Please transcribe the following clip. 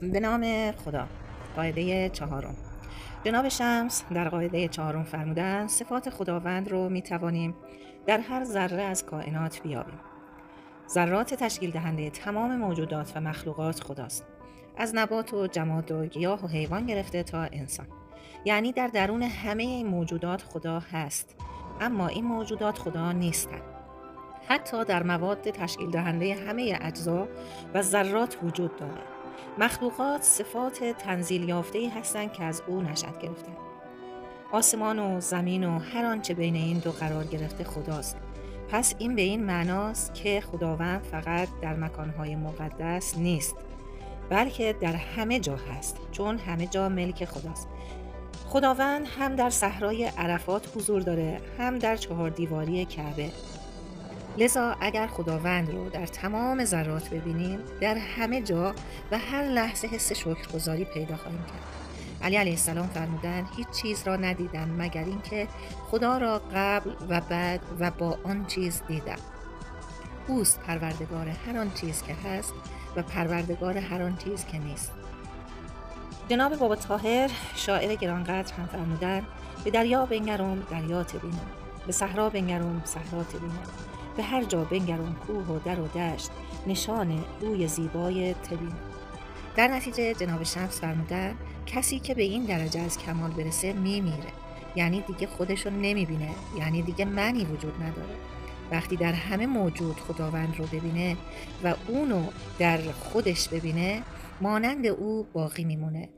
به نام خدا. قاعده چهارم. جناب شمس در قاعده چهارم فرمودند صفات خداوند رو می توانیم در هر ذره از کائنات بیابیم. ذرات تشکیل دهنده تمام موجودات و مخلوقات خداست. از نبات و جماد و گیاه و حیوان گرفته تا انسان. یعنی در درون همه این موجودات خدا هست، اما این موجودات خدا نیستند. حتی در مواد تشکیل دهنده همه اجزا و ذرات وجود داره. مخلوقات صفات تنزیل یافته‌ای هستند که از او نشأت گرفتند. آسمان و زمین و هر آنچه بین این دو قرار گرفته خداست. پس این به این معناست که خداوند فقط در مکانهای مقدس نیست، بلکه در همه جا هست، چون همه جا ملک خداست. خداوند هم در صحرای عرفات حضور داره، هم در چهار دیواری کعبه. لذا اگر خداوند رو در تمام ذرات ببینیم، در همه جا و هر لحظه حس شکرگزاری پیدا خواهیم کرد. علی علیه السلام فرمودند هیچ چیز را ندیدم مگر اینکه خدا را قبل و بعد و با آن چیز دیدم. اوست پروردگار هر آن چیز که هست و پروردگار هر آن چیز که نیست. جناب بابا طاهر شاعر گرانقدر هم فرمودند به دریا بنگرم دریا تبینم، به صحرا بنگرم صحرا تبینم، به هر جا بنگرم کوه و در و دشت نشان روی زیبای تبینم. در نتیجه جناب شمس فرمودند کسی که به این درجه از کمال برسه میمیره، یعنی دیگه خودشو نمیبینه، یعنی دیگه منی وجود نداره. وقتی در همه موجود خداوند رو ببینه و اونو در خودش ببینه، مانند او باقی میمونه.